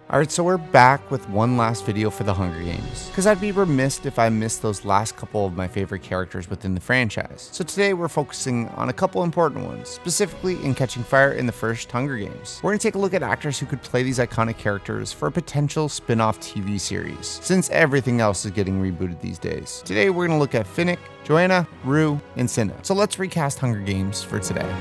Alright, so we're back with one last video for the Hunger Games, because I'd be remiss if I missed those last couple of my favorite characters within the franchise. So today we're focusing on a couple important ones, specifically in Catching Fire in the first Hunger Games. We're going to take a look at actors who could play these iconic characters for a potential spin-off TV series, since everything else is getting rebooted these days. Today we're going to look at Finnick, Joanna, Rue, and Cinna. So let's recast Hunger Games for today.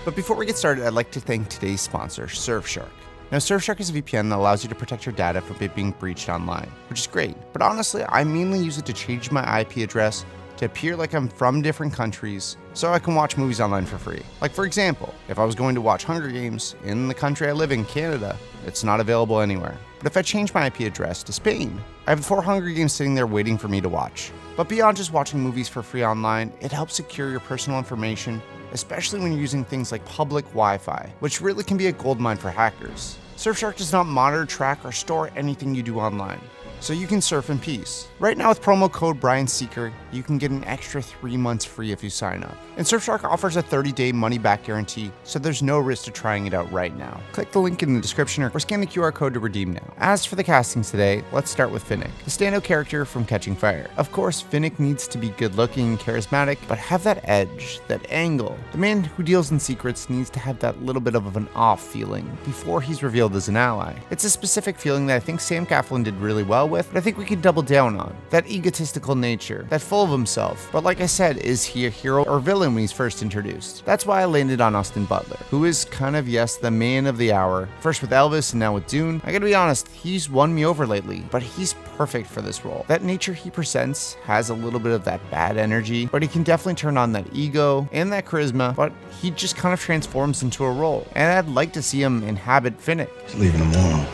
But before we get started, I'd like to thank today's sponsor, Surfshark. Now, Surfshark is a VPN that allows you to protect your data from it being breached online, which is great. But honestly, I mainly use it to change my IP address to appear like I'm from different countries so I can watch movies online for free. Like for example, if I was going to watch Hunger Games in the country I live in, Canada, it's not available anywhere. But if I change my IP address to Spain, I have 4 Hunger Games sitting there waiting for me to watch. But beyond just watching movies for free online, it helps secure your personal information, especially when you're using things like public Wi-Fi, which really can be a goldmine for hackers. Surfshark does not monitor, track, or store anything you do online, so you can surf in peace. Right now with promo code BrianSeeker, you can get an extra 3 months free if you sign up. And Surfshark offers a 30-day money-back guarantee, so there's no risk to trying it out right now. Click the link in the description or scan the QR code to redeem now. As for the castings today, let's start with Finnick, the standout character from Catching Fire. Of course, Finnick needs to be good-looking and charismatic, but have that edge, that angle. The man who deals in secrets needs to have that little bit of an off feeling before he's revealed as an ally. It's a specific feeling that I think Sam Claflin did really well with, but I think we could double down on. That egotistical nature, that full of himself. But like I said, is he a hero or villain when he's first introduced? That's why I landed on Austin Butler, who is kind of, yes, the man of the hour. First with Elvis and now with Dune. I gotta be honest, he's won me over lately, but he's perfect for this role. That nature he presents has a little bit of that bad energy, but he can definitely turn on that ego and that charisma, but he just kind of transforms into a role. And I'd like to see him inhabit Finnick. He's leaving tomorrow.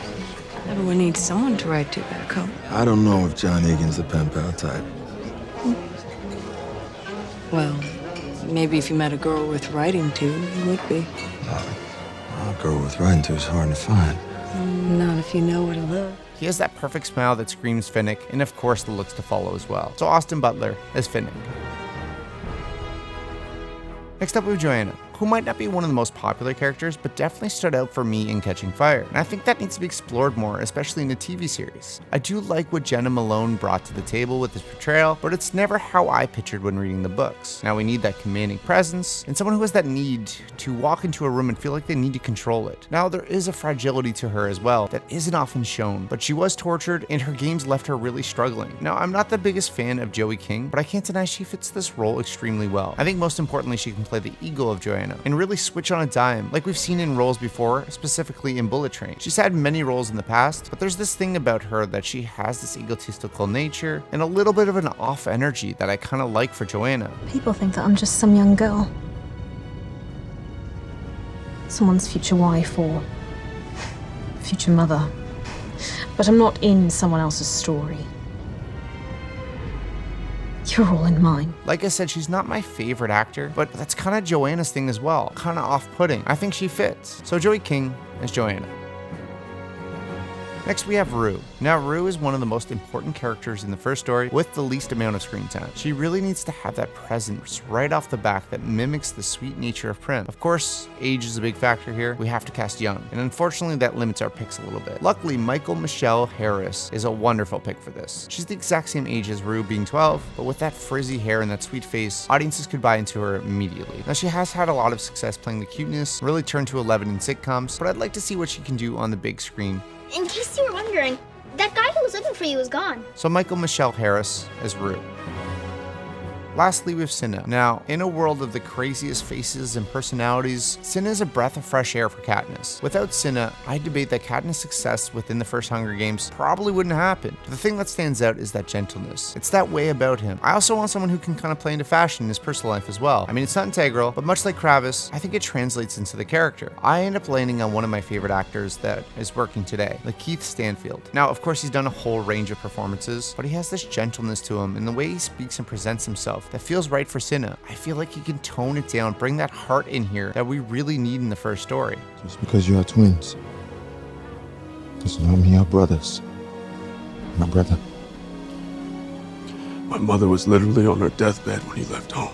Everyone needs someone to write to back home. I don't know if John Egan's the pen pal type. Well, maybe if you met a girl worth writing to, you would be. A girl worth writing to is hard to find. Not if you know where to look. He has that perfect smile that screams Finnick, and of course the looks to follow as well. So Austin Butler as Finnick. Next up we have Joanna, who might not be one of the most popular characters, but definitely stood out for me in Catching Fire. And I think that needs to be explored more, especially in a TV series. I do like what Jenna Malone brought to the table with his portrayal, but it's never how I pictured when reading the books. Now we need that commanding presence, and someone who has that need to walk into a room and feel like they need to control it. Now there is a fragility to her as well that isn't often shown, but she was tortured and her games left her really struggling. Now I'm not the biggest fan of Joey King, but I can't deny she fits this role extremely well. I think most importantly she can play the ego of Joanna and really switch on a dime like we've seen in roles before, specifically in Bullet Train. She's had many roles in the past, but there's this thing about her that she has this egotistical nature and a little bit of an off energy that I kind of like for Joanna. People think that I'm just some young girl. Someone's future wife or future mother. But I'm not in someone else's story. You're all in mine. Like I said, she's not my favorite actor, but that's kind of Joanna's thing as well. Kind of off-putting. I think she fits. So Joey King as Joanna. Next we have Rue. Now Rue is one of the most important characters in the first story with the least amount of screen time. She really needs to have that presence right off the back that mimics the sweet nature of Prim. Of course, age is a big factor here. We have to cast young, and unfortunately that limits our picks a little bit. Luckily, Michael Michelle Harris is a wonderful pick for this. She's the exact same age as Rue, being 12, but with that frizzy hair and that sweet face, audiences could buy into her immediately. Now she has had a lot of success playing the cuteness, really turned to 11 in sitcoms, but I'd like to see what she can do on the big screen. In case you were wondering, that guy who was looking for you is gone. So Michael Michelle Harris as Rue. Lastly, we have Cinna. Now, in a world of the craziest faces and personalities, Cinna is a breath of fresh air for Katniss. Without Cinna, I debate that Katniss' success within the first Hunger Games probably wouldn't happen. But the thing that stands out is that gentleness. It's that way about him. I also want someone who can kind of play into fashion in his personal life as well. I mean, it's not integral, but much like Kravis, I think it translates into the character. I end up landing on one of my favorite actors that is working today, Lakeith Stanfield. Now, of course, he's done a whole range of performances, but he has this gentleness to him in the way he speaks and presents himself that feels right for Cinna. I feel like he can tone it down, bring that heart in here that we really need in the first story. Just because you are twins does not mean you're brothers. My brother. My mother was literally on her deathbed when he left home.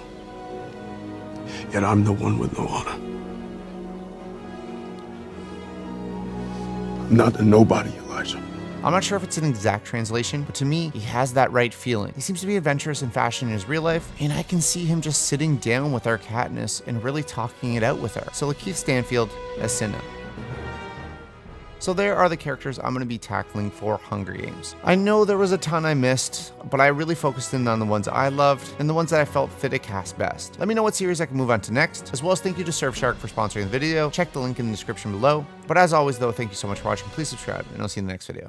Yet I'm the one with no honor. I'm not a nobody, Elijah. I'm not sure if it's an exact translation, but to me, he has that right feeling. He seems to be adventurous in fashion in his real life, and I can see him just sitting down with our Katniss and really talking it out with her. So Lakeith Stanfield as Cinna. So there are the characters I'm going to be tackling for Hunger Games. I know there was a ton I missed, but I really focused in on the ones I loved and the ones that I felt fit a cast best. Let me know what series I can move on to next, as well as thank you to Surfshark for sponsoring the video. Check the link in the description below. But as always though, thank you so much for watching. Please subscribe, and I'll see you in the next video.